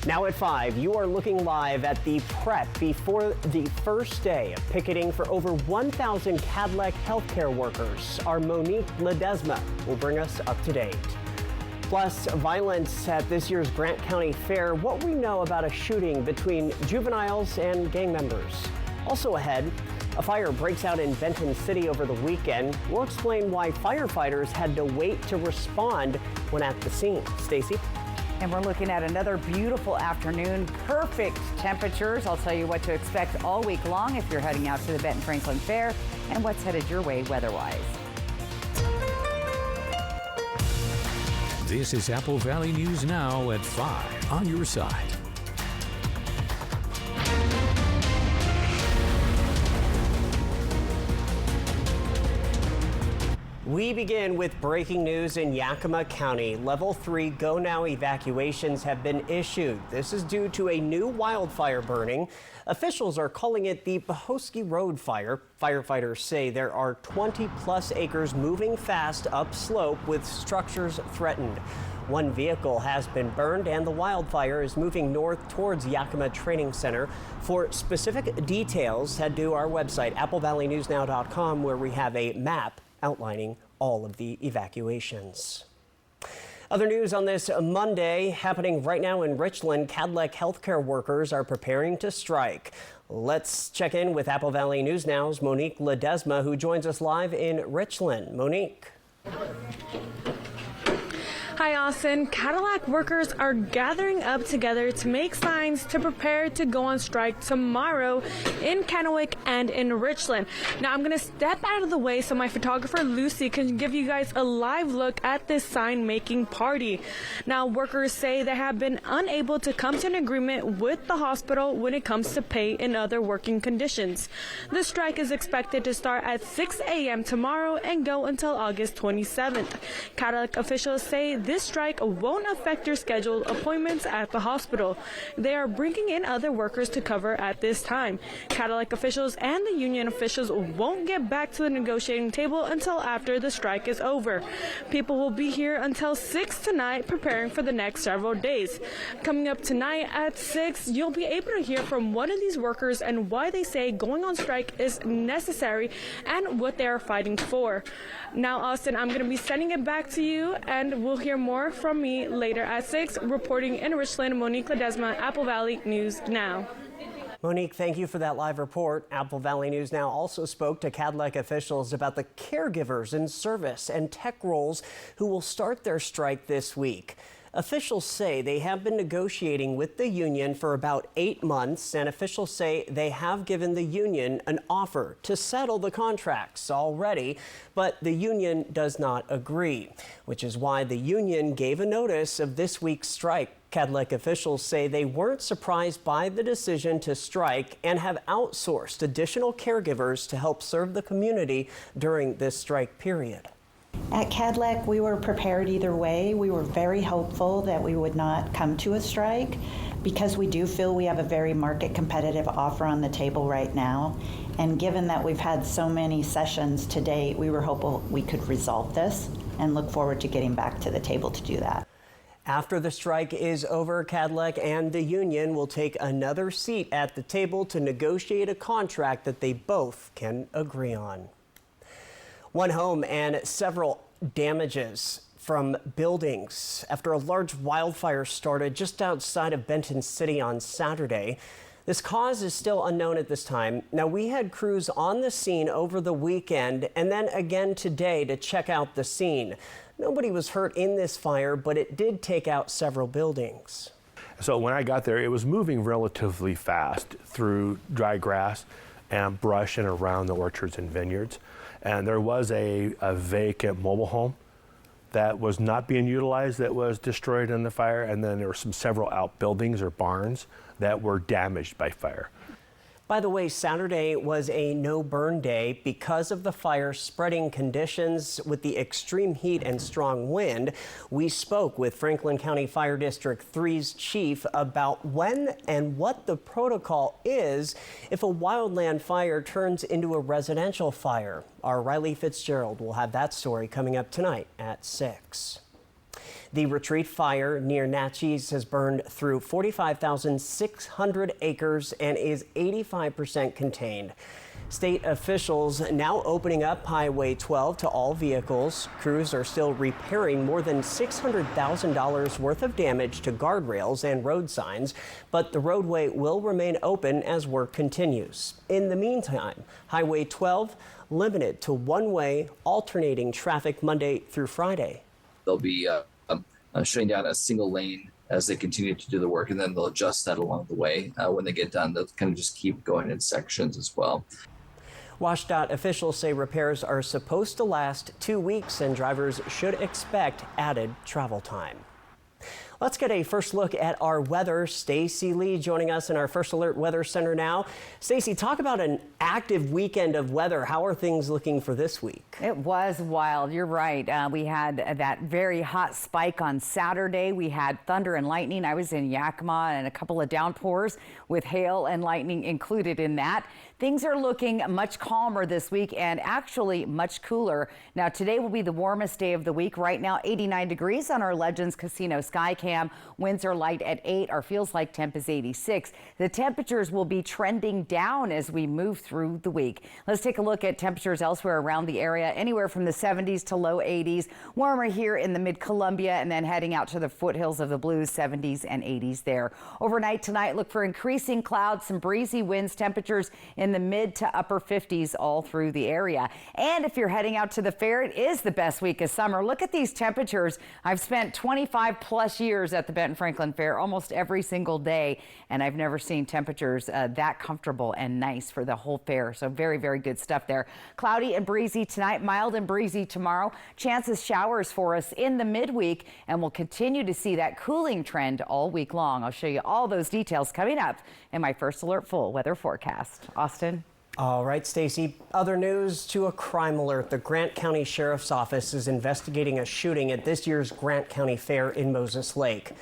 Now at 5, you are looking live at the prep before the first day of picketing for over 1,000 Cadillac healthcare workers. Our Monique Ledesma will bring us up to date. Plus, violence at this year's Grant County Fair, what we know about a shooting between juveniles and gang members. Also ahead, a fire breaks out in Benton City over the weekend. We'll explain why firefighters had to wait to respond when at the scene. Stacy? And we're looking at another beautiful afternoon, perfect temperatures. I'll tell you what to expect all week long if you're heading out to the Benton Franklin Fair and what's headed your way weather-wise. This is Apple Valley News Now at 5 on your side. We begin with breaking news in Yakima County. Level 3 Go Now evacuations have been issued. This is due to a new wildfire burning. Officials are calling it the Pahosky Road Fire. Firefighters say there are 20-plus acres moving fast upslope with structures threatened. One vehicle has been burned and the wildfire is moving north towards Yakima Training Center. For specific details, head to our website, applevalleyNewsNow.com, where we have a map outlining all of the evacuations. Other news on this Monday happening right now in Richland. Cadillac healthcare workers are preparing to strike. Let's check in with Apple Valley News Now's Monique Ledesma, who joins us live in Richland. Monique. Hi, Austin. Cadillac workers are gathering up together to make signs to prepare to go on strike tomorrow in Kennewick and in Richland. Now, I'm going to step out of the way so my photographer Lucy can give you guys a live look at this sign-making party. Now, workers say they have been unable to come to an agreement with the hospital when it comes to pay and other working conditions. The strike is expected to start at 6 a.m. tomorrow and go until August 27th. Cadillac officials say this strike won't affect your scheduled appointments at the hospital. They are bringing in other workers to cover at this time. Cadillac officials and the union officials won't get back to the negotiating table until after the strike is over. People will be here until 6 tonight preparing for the next several days. Coming up tonight at 6, you'll be able to hear from one of these workers and why they say going on strike is necessary and what they are fighting for. Now, Austin, I'm going to be sending it back to you, and we'll hear more from me later at 6. Reporting in Richland, Monique Ledesma, Apple Valley News Now. Monique, thank you for that live report. Apple Valley News Now also spoke to Cadillac officials about the caregivers in service and tech roles who will start their strike this week. Officials say they have been negotiating with the union for about 8 months, and officials say they have given the union an offer to settle the contracts already, but the union does not agree, which is why the union gave a notice of this week's strike. Cadillac officials say they weren't surprised by the decision to strike and have outsourced additional caregivers to help serve the community during this strike period. At Cadillac, we were prepared either way. We were very hopeful that we would not come to a strike because we do feel we have a very market competitive offer on the table right now. And given that we've had so many sessions to date, we were hopeful we could resolve this and look forward to getting back to the table to do that. After the strike is over, Cadillac and the union will take another seat at the table to negotiate a contract that they both can agree on. One home and several damages from buildings after a large wildfire started just outside of Benton City on Saturday. This cause is still unknown at this time. Now, we had crews on the scene over the weekend and then again today to check out the scene. Nobody was hurt in this fire, but it did take out several buildings. So when I got there, it was moving relatively fast through dry grass and brush and around the orchards and vineyards. And there was a vacant mobile home that was not being utilized that was destroyed in the fire. And then there were several outbuildings or barns that were damaged by fire. By the way, Saturday was a no-burn day because of the fire spreading conditions with the extreme heat and strong wind. We spoke with Franklin County Fire District 3's chief about when and what the protocol is if a wildland fire turns into a residential fire. Our Riley Fitzgerald will have that story coming up tonight at 6. The retreat fire near Natchez has burned through 45,600 acres and is 85% contained. State officials now opening up Highway 12 to all vehicles. Crews are still repairing more than $600,000 worth of damage to guardrails and road signs, but the roadway will remain open as work continues. In the meantime, Highway 12 limited to one-way alternating traffic Monday through Friday. They'll be shutting down a single lane as they continue to do the work, and then they'll adjust that along the way. When they get done, they'll kind of just keep going in sections as well. WashDOT officials say repairs are supposed to last 2 weeks and drivers should expect added travel time. Let's get a first look at our weather. Stacy Lee joining us in our First Alert Weather Center now. Stacy, talk about an active weekend of weather. How are things looking for this week? It was wild. You're right. We had that very hot spike on Saturday. We had thunder and lightning. I was in Yakima and a couple of downpours with hail and lightning included in that. Things are looking much calmer this week and actually much cooler. Now, today will be the warmest day of the week. Right now, 89 degrees on our Legends Casino Skycam. Winds are light at 8. Our feels like temp is 86. The temperatures will be trending down as we move through the week. Let's take a look at temperatures elsewhere around the area. Anywhere from the 70s to low 80s. Warmer here in the mid-Columbia and then heading out to the foothills of the Blues, 70s and 80s there. Overnight tonight, look for increasing clouds, some breezy winds, temperatures in the mid to upper 50s all through the area. And if you're heading out to the fair, it is the best week of summer. Look at these temperatures. I've spent 25 plus years at the Benton Franklin Fair almost every single day, and I've never seen temperatures that comfortable and nice for the whole fair. So very, very good stuff there. Cloudy and breezy tonight, mild and breezy tomorrow. Chances showers for us in the midweek, and we'll continue to see that cooling trend all week long. I'll show you all those details coming up in my First Alert full weather forecast. Austin. All right, Stacy. Other news to a crime alert. The Grant County Sheriff's Office is investigating a shooting at this year's Grant County Fair in Moses Lake.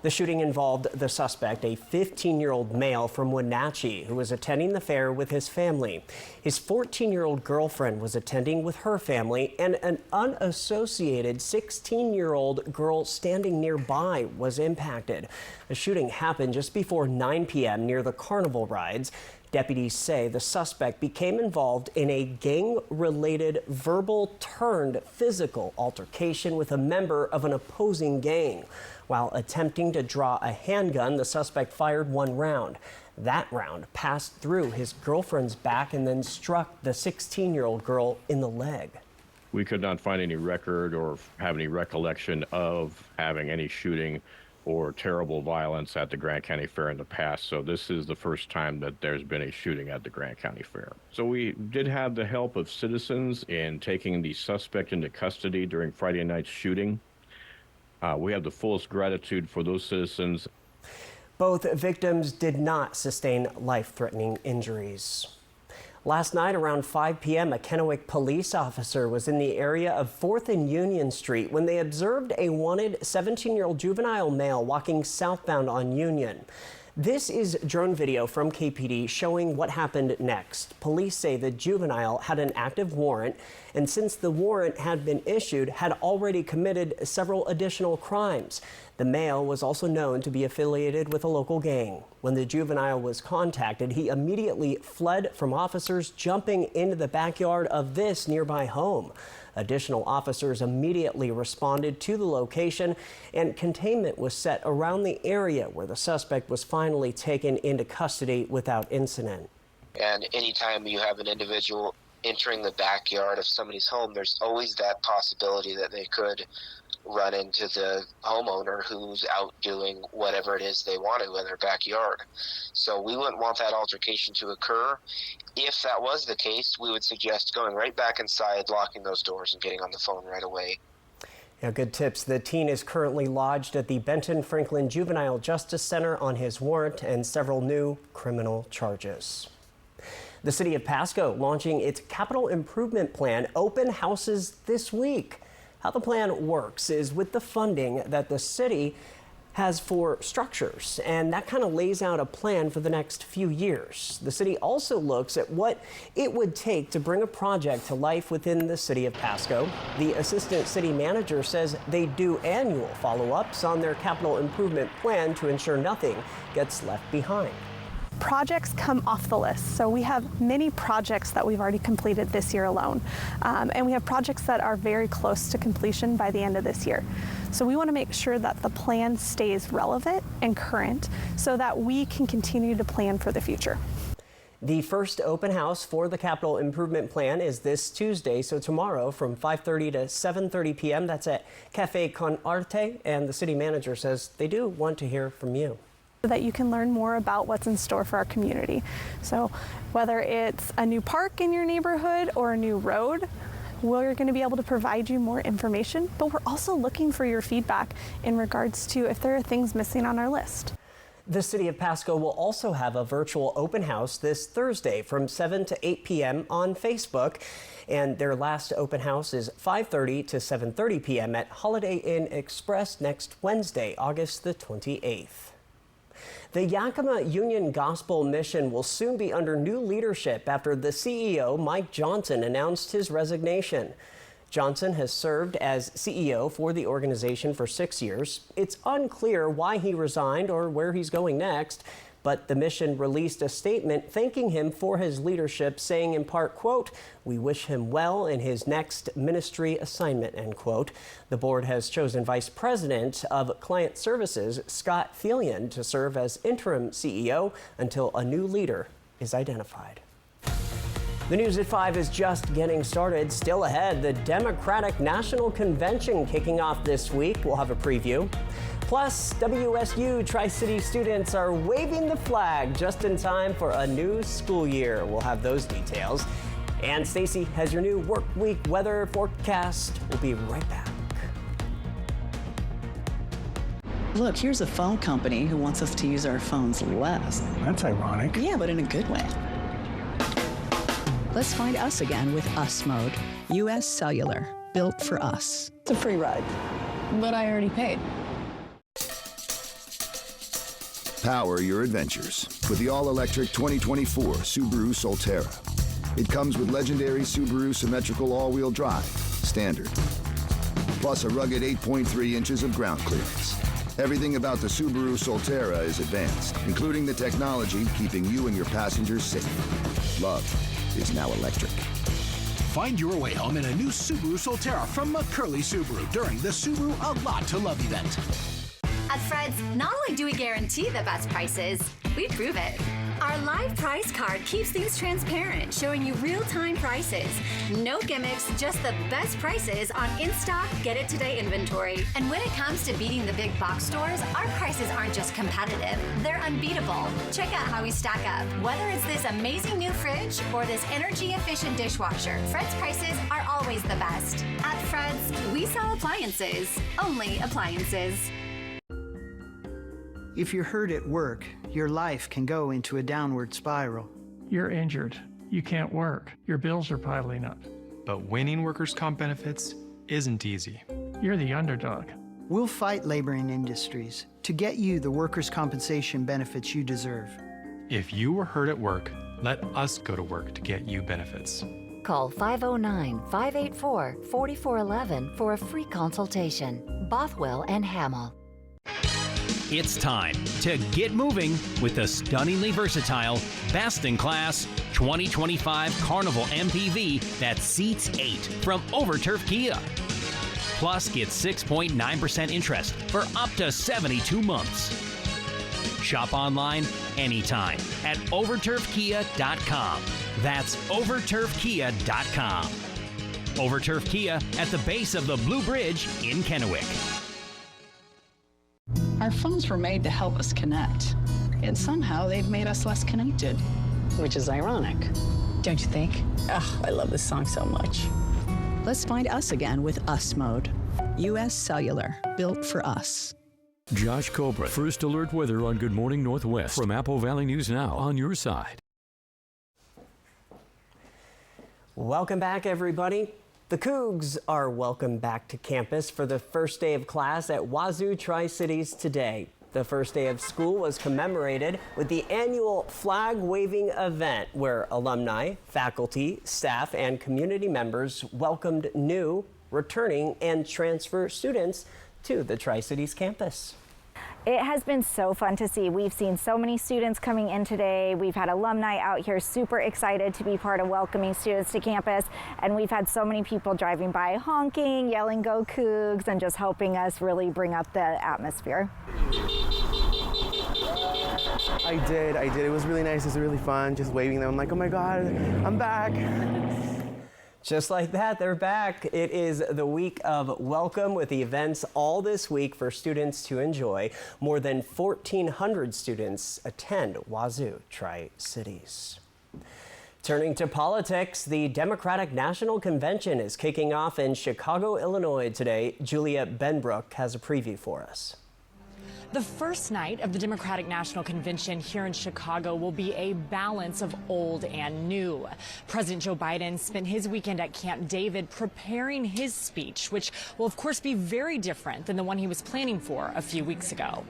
The shooting involved the suspect, a 15-year-old male from Wenatchee who was attending the fair with his family. His 14-year-old girlfriend was attending with her family, and an unassociated 16-year-old girl standing nearby was impacted. The shooting happened just before 9 p.m. near the carnival rides. Deputies say the suspect became involved in a gang-related verbal turned physical altercation with a member of an opposing gang. While attempting to draw a handgun, the suspect fired one round. That round passed through his girlfriend's back and then struck the 16-year-old girl in the leg. We could not find any record or have any recollection of having any shooting or terrible violence at the Grant County Fair in the past. So this is the first time that there's been a shooting at the Grant County Fair. So we did have the help of citizens in taking the suspect into custody during Friday night's shooting. We have the fullest gratitude for those citizens. Both victims did not sustain life-threatening injuries. Last night around 5 p.m., a Kennewick police officer was in the area of 4th and Union Street when they observed a wanted 17-year-old juvenile male walking southbound on Union. This is drone video from KPD showing what happened next. Police say the juvenile had an active warrant, and since the warrant had been issued, had already committed several additional crimes. The male was also known to be affiliated with a local gang. When the juvenile was contacted, he immediately fled from officers, jumping into the backyard of this nearby home. Additional officers immediately responded to the location, and containment was set around the area where the suspect was finally taken into custody without incident. And anytime you have an individual entering the backyard of somebody's home, there's always that possibility that they could run into the homeowner who's out doing whatever it is they want to in their backyard. So we wouldn't want that altercation to occur. If that was the case, we would suggest going right back inside, locking those doors, and getting on the phone right away. Yeah, good tips. The teen is currently lodged at the Benton Franklin Juvenile Justice Center on his warrant and several new criminal charges. The city of Pasco launching its capital improvement plan open houses this week. How the plan works is with the funding that the city has for structures, and that kind of lays out a plan for the next few years. The city also looks at what it would take to bring a project to life within the city of Pasco. The assistant city manager says they do annual follow-ups on their capital improvement plan to ensure nothing gets left behind. Projects come off the list. So we have many projects that we've already completed this year alone. And we have projects that are very close to completion by the end of this year. So we want to make sure that the plan stays relevant and current so that we can continue to plan for the future. The first open house for the capital improvement plan is this Tuesday, so tomorrow from 5:30 to 7:30 p.m. That's at Cafe Con Arte, and the city manager says they do want to hear from you, so that you can learn more about what's in store for our community. So whether it's a new park in your neighborhood or a new road, we're going to be able to provide you more information, but we're also looking for your feedback in regards to if there are things missing on our list. The city of Pasco will also have a virtual open house this Thursday from 7 to 8 p.m. on Facebook. And their last open house is 5:30 to 7:30 p.m. at Holiday Inn Express next Wednesday, August the 28th. The Yakima Union Gospel Mission will soon be under new leadership after the CEO, Mike Johnson, announced his resignation. Johnson has served as CEO for the organization for 6 years. It's unclear why he resigned or where he's going next, but the mission released a statement thanking him for his leadership, saying in part, quote, "We wish him well in his next ministry assignment," end quote. The board has chosen Vice President of Client Services, Scott Thelian, to serve as interim CEO until a new leader is identified. The News at 5 is just getting started. Still ahead, the Democratic National Convention kicking off this week. We'll have a preview. Plus, WSU Tri-City students are waving the flag just in time for a new school year. We'll have those details. And Stacy has your new work week weather forecast. We'll be right back. Look, here's a phone company who wants us to use our phones less. That's ironic. Yeah, but in a good way. Let's find us again with Us Mode. U.S. Cellular, built for us. It's a free ride, but I already paid. Power your adventures with the all-electric 2024 Subaru Solterra. It comes with legendary Subaru symmetrical all-wheel drive, standard, plus a rugged 8.3 inches of ground clearance. Everything about the Subaru Solterra is advanced, including the technology keeping you and your passengers safe. Love is now electric. Find your way home in a new Subaru Solterra from McCurley Subaru during the Subaru A Lot to Love event. At Fred's, not only do we guarantee the best prices, we prove it. Our live price card keeps things transparent, showing you real-time prices. No gimmicks, just the best prices on in-stock, get-it-today inventory. And when it comes to beating the big box stores, our prices aren't just competitive, they're unbeatable. Check out how we stack up. Whether it's this amazing new fridge or this energy-efficient dishwasher, Fred's prices are always the best. At Fred's, we sell appliances, only appliances. If you're hurt at work, your life can go into a downward spiral. You're injured. You can't work. Your bills are piling up. But winning workers' comp benefits isn't easy. You're the underdog. We'll fight laboring industries to get you the workers' compensation benefits you deserve. If you were hurt at work, let us go to work to get you benefits. Call 509-584-4411 for a free consultation. Bothwell and Hamill. It's time to get moving with the stunningly versatile, best-in-class 2025 Carnival MPV that seats 8 from Overturf Kia. Plus, get 6.9% interest for up to 72 months. Shop online anytime at overturfkia.com. That's overturfkia.com. Overturf Kia at the base of the Blue Bridge in Kennewick. Our phones were made to help us connect, and somehow they've made us less connected. Which is ironic, don't you think? Oh, I love this song so much. Let's find us again with Us Mode. U.S. Cellular, built for us. Josh Cobra, First Alert Weather on Good Morning Northwest from Apple Valley News Now, on your side. Welcome back, everybody. The Cougs are welcome back to campus for the first day of class at Wazoo Tri-Cities today. The first day of school was commemorated with the annual flag-waving event where alumni, faculty, staff, and community members welcomed new, returning, and transfer students to the Tri-Cities campus. It has been so fun to see. We've seen so many students coming in today. We've had alumni out here super excited to be part of welcoming students to campus. And we've had so many people driving by honking, yelling "Go Cougs," and just helping us really bring up the atmosphere. I did. It was really nice. It was really fun just waving them. I'm like, oh my God, I'm back. Just like that, they're back. It is the week of welcome with events all this week for students to enjoy. More than 1,400 students attend Wazoo Tri-Cities. Turning to politics, the Democratic National Convention is kicking off in Chicago, Illinois today. Julia Benbrook has a preview for us. The first night of the Democratic National Convention here in Chicago will be a balance of old and new. President Joe Biden spent his weekend at Camp David preparing his speech, which will of course be very different than the one he was planning for a few weeks ago.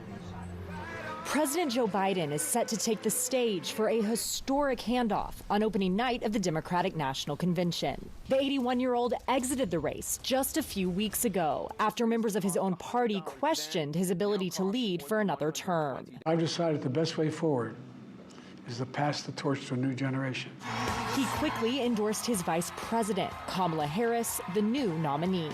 President Joe Biden is set to take the stage for a historic handoff on opening night of the Democratic National Convention. The 81-year-old exited the race just a few weeks ago after members of his own party questioned his ability to lead for another term. I've decided the best way forward is to pass the torch to a new generation. He quickly endorsed his vice president, Kamala Harris, the new nominee.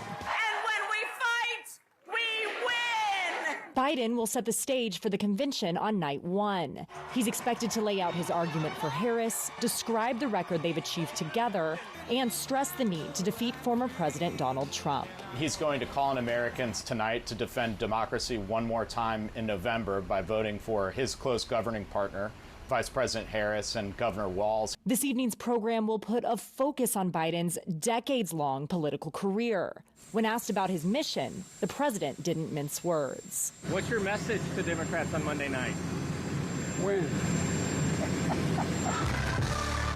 Biden will set the stage for the convention on night one. He's expected to lay out his argument for Harris, describe the record they've achieved together, and stress the need to defeat former President Donald Trump. He's going to call on Americans tonight to defend democracy one more time in November by voting for his close governing partner, Vice President Harris and Governor Walz. This evening's program will put a focus on Biden's decades-long political career. When asked about his mission, the president didn't mince words. What's your message to Democrats on Monday night? Win.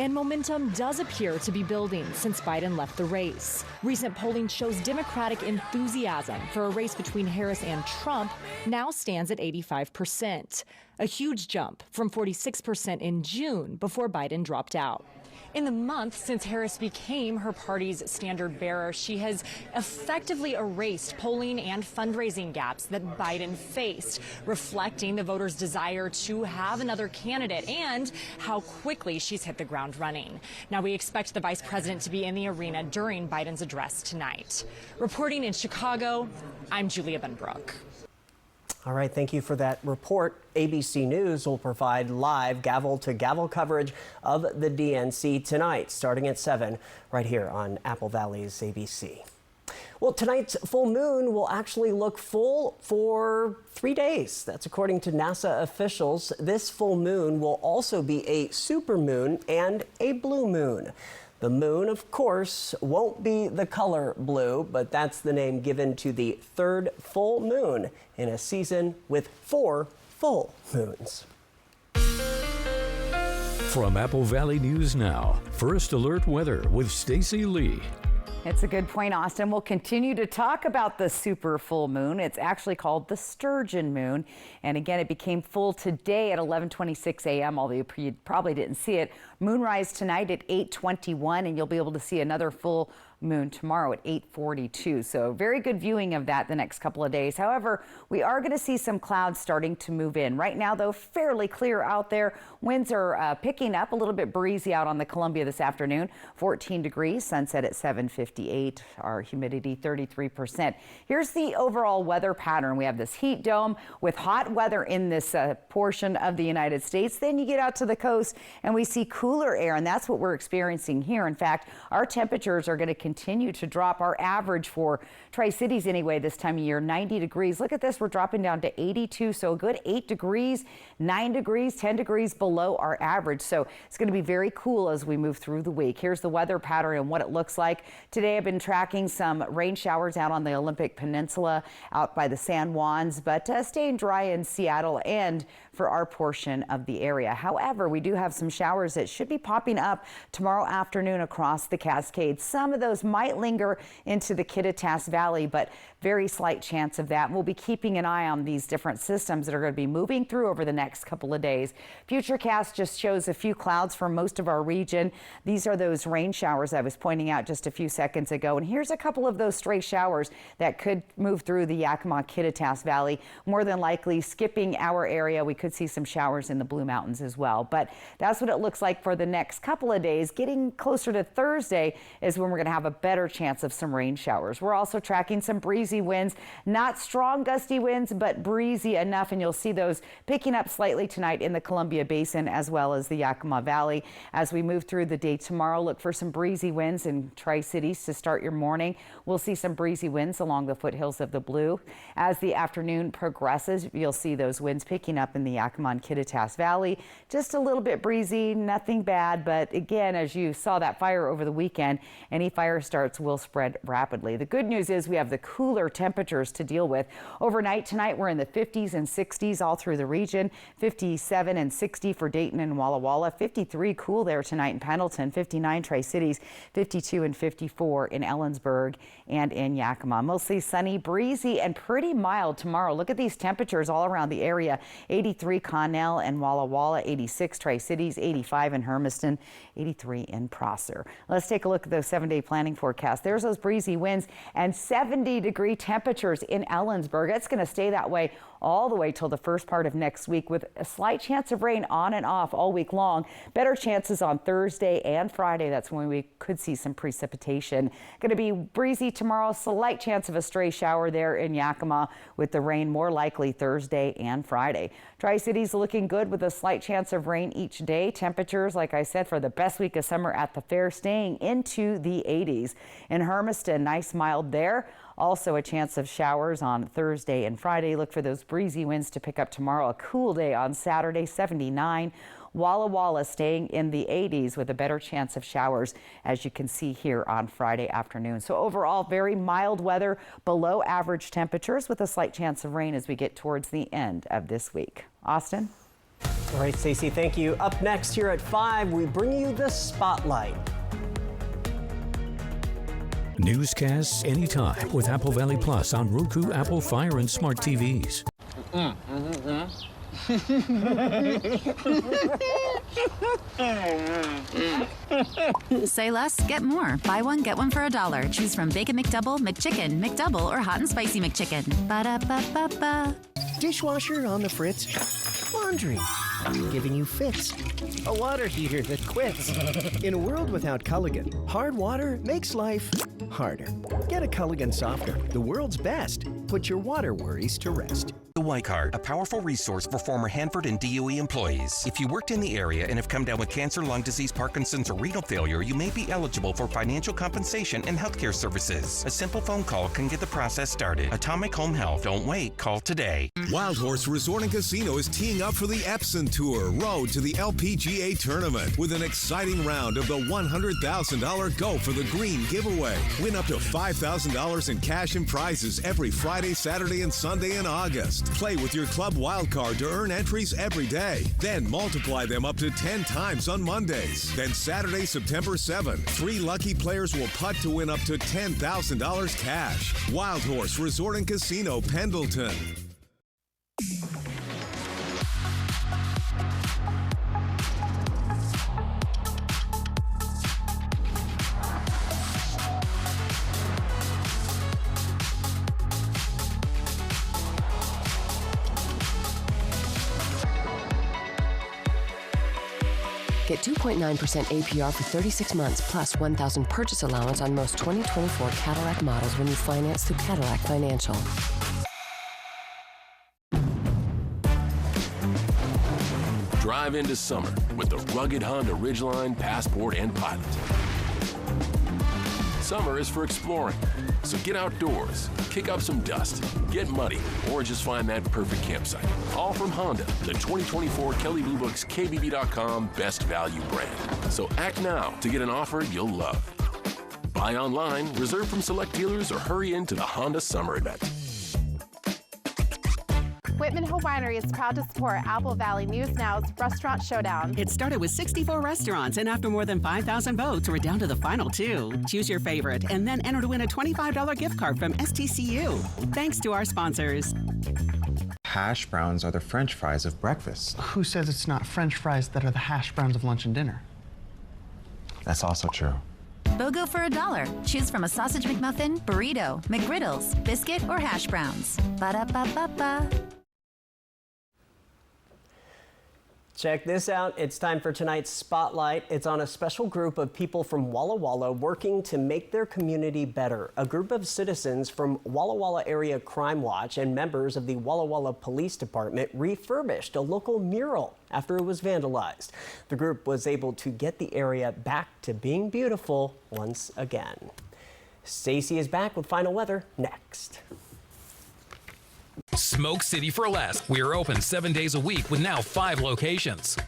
And momentum does appear to be building since Biden left the race. Recent polling shows Democratic enthusiasm for a race between Harris and Trump now stands at 85%, a huge jump from 46% in June before Biden dropped out. In the month since Harris became her party's standard bearer, she has effectively erased polling and fundraising gaps that Biden faced, reflecting the voters' desire to have another candidate and how quickly she's hit the ground running. Now, we expect the vice president to be in the arena during Biden's address tonight. Reporting in Chicago, I'm Julia Benbrook. All right, thank you for that report. ABC News will provide live gavel-to-gavel coverage of the DNC tonight, starting at 7, right here on Apple Valley's ABC. Well, tonight's full moon will actually look full for 3 days. That's according to NASA officials. This full moon will also be a supermoon and a blue moon. The moon, of course, won't be the color blue, but that's the name given to the third full moon in a season with 4 full moons. From Apple Valley News Now, First Alert Weather with Stacy Lee. It's a good point, Austin. We'll continue to talk about the super full moon. It's actually called the sturgeon moon. And again, it became full today at 11:26 a.m., although you probably didn't see it. Moonrise tonight at 8:21, and you'll be able to see another full moon tomorrow at 8:42. So very good viewing of that the next couple of days. However, we are going to see some clouds starting to move in. Right now, though, fairly clear out there. Winds are picking up, a little bit breezy out on the Columbia this afternoon. 14 degrees, sunset at 7:58. Our humidity 33%. Here's the overall weather pattern. We have this heat dome with hot weather in this portion of the United States. Then you get out to the coast and we see cooler air, and that's what we're experiencing here. In fact, our temperatures are going to continue to drop. Our average for Tri-Cities anyway this time of year, 90 degrees. Look at this, we're dropping down to 82, so a good 8 degrees, 9 degrees, 10 degrees below our average. So it's going to be very cool as we move through the week. Here's the weather pattern and what it looks like. Today I've been tracking some rain showers out on the Olympic Peninsula, out by the San Juans, but staying dry in Seattle and for our portion of the area. However, we do have some showers that should be popping up tomorrow afternoon across the Cascades. Some of those might linger into the Kittitas Valley, but very slight chance of that. We'll be keeping an eye on these different systems that are going to be moving through over the next couple of days. Futurecast just shows a few clouds for most of our region. These are those rain showers I was pointing out just a few seconds ago. And here's a couple of those stray showers that could move through the Yakima-Kittitas Valley. More than likely skipping our area. We could see some showers in the Blue Mountains as well. But that's what it looks like for the next couple of days. Getting closer to Thursday is when we're going to have a better chance of some rain showers. We're also tracking some breezy winds, not strong gusty winds, but breezy enough, and you'll see those picking up slightly tonight in the Columbia Basin as well as the Yakima Valley. As we move through the day tomorrow, look for some breezy winds in Tri-Cities to start your morning. We'll see some breezy winds along the foothills of the Blue. As the afternoon progresses, you'll see those winds picking up in the Yakima and Kittitas Valley. Just a little bit breezy, nothing bad, but again, as you saw that fire over the weekend, any fire starts will spread rapidly. The good news is we have the cooler temperatures to deal with. Overnight tonight, we're in the 50s and 60s all through the region. 57 and 60 for Dayton and Walla Walla. 53 cool there tonight in Pendleton. 59 Tri-Cities. 52 and 54 in Ellensburg and in Yakima. Mostly sunny, breezy, and pretty mild tomorrow. Look at these temperatures all around the area. 83 Connell and Walla Walla. 86 Tri-Cities. 85 in Hermiston. 83 in Prosser. Let's take a look at those 7-day planning forecasts. There's those breezy winds and 70-degree temperatures in Ellensburg. It's going to stay that way all the way till the first part of next week with a slight chance of rain on and off all week long. Better chances on Thursday and Friday. That's when we could see some precipitation. Going to be breezy tomorrow. Slight chance of a stray shower there in Yakima with the rain more likely Thursday and Friday. Tri-Cities looking good with a slight chance of rain each day. Temperatures, like I said, for the best week of summer at the fair, staying into the 80s. In Hermiston, nice mild there. Also a chance of showers on Thursday and Friday. Look for those breezy winds to pick up tomorrow. A cool day on Saturday, 79. Walla Walla staying in the 80s with a better chance of showers, as you can see here on Friday afternoon. So overall, very mild weather, below average temperatures with a slight chance of rain as we get towards the end of this week. Austin? All right, Stacey, thank you. Up next here at 5, we bring you the Spotlight. Newscasts anytime with Apple Valley Plus on Roku, Apple Fire, and smart TVs. Say less, get more. Buy one, get one for $1. Choose from Bacon McDouble, McChicken, McDouble, or Hot and Spicy McChicken. Ba-da-ba-ba-ba. Dishwasher on the fritz. Laundry giving you fits. A water heater that quits. In a world without Culligan, hard water makes life harder. Get a Culligan softener, the world's best. Put your water worries to rest. The Y Card, a powerful resource for former Hanford and DOE employees. If you worked in the area and have come down with cancer, lung disease, Parkinson's, or renal failure, you may be eligible for financial compensation and healthcare services. A simple phone call can get the process started. Atomic Home Health. Don't wait. Call today. Wild Horse Resort and Casino is teeing up for the Epson Tour Road to the LPGA Tournament with an exciting round of the $100,000 Go for the Green giveaway. Win up to $5,000 in cash and prizes every Friday, Saturday, and Sunday in August. Play with your club wildcard to earn entries every day. Then multiply them up to 10 times on Mondays. Then Saturday, September 7th, 3 lucky players will putt to win up to $10,000 cash. Wild Horse Resort and Casino, Pendleton. Get 2.9% APR for 36 months plus $1,000 purchase allowance on most 2024 Cadillac models when you finance through Cadillac Financial. Drive into summer with the rugged Honda Ridgeline, Passport, and Pilot. Summer is for exploring, so get outdoors, kick up some dust, get muddy, or just find that perfect campsite. All from Honda, the 2024 Kelley Blue Book's KBB.com Best Value brand. So act now to get an offer you'll love. Buy online, reserve from select dealers, or hurry into the Honda Summer event. Whitman Hill Winery is proud to support Apple Valley News Now's Restaurant Showdown. It started with 64 restaurants, and after more than 5,000 votes, we're down to the final 2. Choose your favorite, and then enter to win a $25 gift card from STCU. Thanks to our sponsors. Hash browns are the French fries of breakfast. Who says it's not French fries that are the hash browns of lunch and dinner? That's also true. BOGO for $1. Choose from a sausage McMuffin, burrito, McGriddles, biscuit, or hash browns. Ba-da-ba-ba-ba. Check this out. It's time for tonight's Spotlight. It's on a special group of people from Walla Walla working to make their community better. A group of citizens from Walla Walla Area Crime Watch and members of the Walla Walla Police Department refurbished a local mural after it was vandalized. The group was able to get the area back to being beautiful once again. Stacy is back with final weather next. Smoke City for Less. We are open 7 days a week with now 5 locations.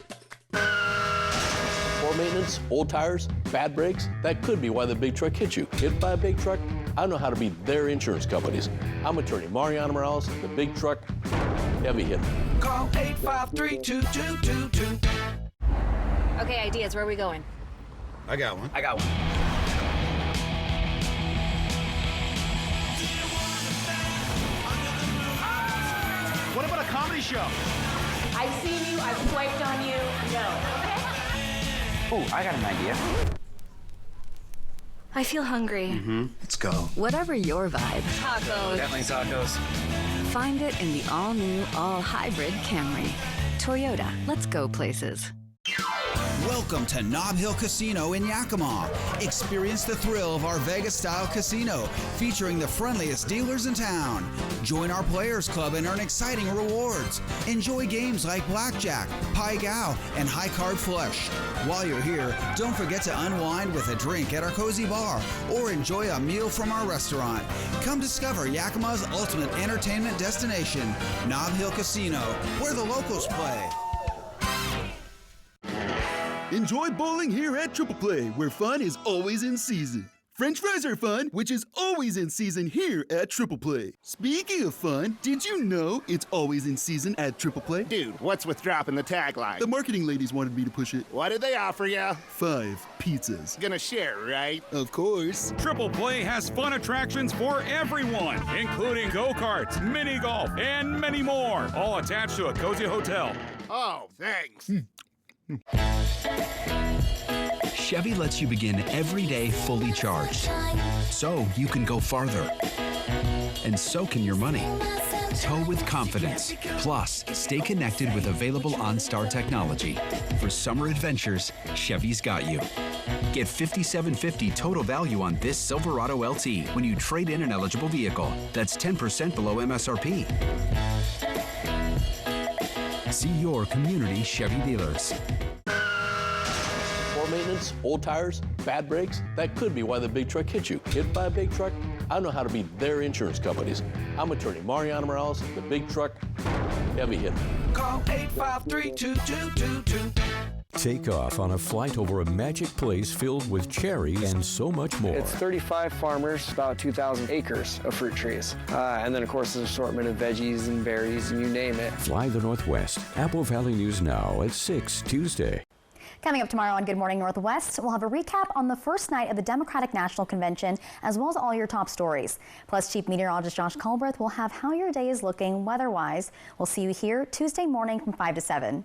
Poor maintenance, old tires, bad brakes, that could be why the big truck hit you. Hit by a big truck? I know how to be their insurance companies. I'm attorney Mariano Morales, the big truck heavy hitter. Call 853-2222. Okay, ideas, where are we going? I got one. What about a comedy show? I've seen you, I've swiped on you, no. Oh, I got an idea. I feel hungry. Let's go. Whatever your vibe. Tacos. Definitely tacos. Find it in the all-new, all-hybrid Camry. Toyota, let's go places. Welcome to Nob Hill Casino in Yakima. Experience the thrill of our Vegas-style casino, featuring the friendliest dealers in town. Join our Players Club and earn exciting rewards. Enjoy games like Blackjack, Pai Gow, and High Card Flush. While you're here, don't forget to unwind with a drink at our cozy bar or enjoy a meal from our restaurant. Come discover Yakima's ultimate entertainment destination, Nob Hill Casino, where the locals play. Enjoy bowling here at Triple Play, where fun is always in season. French fries are fun, which is always in season here at Triple Play. Speaking of fun, did you know it's always in season at Triple Play? Dude, what's with dropping the tagline? The marketing ladies wanted me to push it. What did they offer you? 5 pizzas. Gonna share, right? Of course. Triple Play has fun attractions for everyone, including go-karts, mini golf, and many more, all attached to a cozy hotel. Oh, thanks. Chevy lets you begin every day fully charged, so you can go farther. And so can your money. Tow with confidence. Plus, stay connected with available OnStar technology. For summer adventures, Chevy's got you. Get $5,750 total value on this Silverado LT when you trade in an eligible vehicle. That's 10% below MSRP. See your community Chevy dealers. Poor maintenance, old tires, bad brakes, that could be why the big truck hit you. Hit by a big truck? I know how to be their insurance companies. I'm attorney Mariano Morales, the big truck heavy hitter. Call 853-2222. Take off on a flight over a magic place filled with cherries and so much more. It's 35 farmers, about 2,000 acres of fruit trees. And then, of course, an assortment of veggies and berries, and you name it. Fly the Northwest. Apple Valley News Now at 6 Tuesday. Coming up tomorrow on Good Morning Northwest, we'll have a recap on the first night of the Democratic National Convention, as well as all your top stories. Plus, Chief Meteorologist Josh Culbreth will have how your day is looking weather-wise. We'll see you here Tuesday morning from 5 to 7.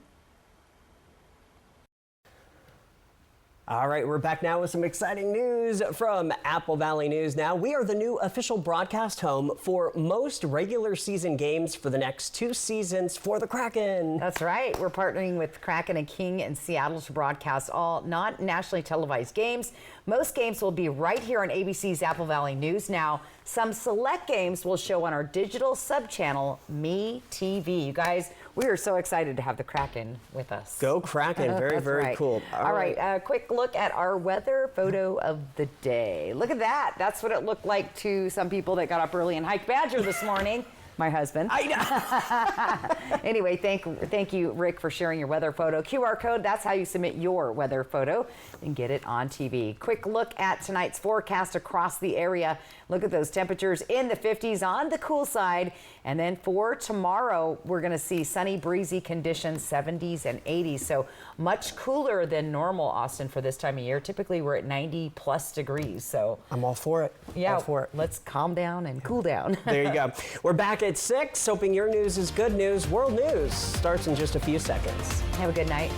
All right, we're back now with some exciting news from Apple Valley News Now. We are the new official broadcast home for most regular season games for the next 2 seasons for the Kraken. That's right. We're partnering with Kraken and King in Seattle to broadcast all non-nationally televised games. Most games will be right here on ABC's Apple Valley News Now. Some select games will show on our digital sub-channel, MeTV. You guys, we are so excited to have the Kraken with us. Go Kraken. Very, very right. cool. All right, quick look at our weather photo of the day. Look at that. That's what it looked like to some people that got up early and hiked Badger this morning. My husband. I know. Anyway, thank you, Rick, for sharing your weather photo. QR code, that's how you submit your weather photo and get it on TV. Quick look at tonight's forecast across the area. Look at those temperatures in the 50s on the cool side. And then for tomorrow, we're going to see sunny, breezy conditions, 70s and 80s. So much cooler than normal, Austin, for this time of year. Typically, we're at 90+ degrees. So I'm all for it. Yeah, all for it. Let's calm down and cool down. There you go. We're back at 6, hoping your news is good news. World News starts in just a few seconds. Have a good night.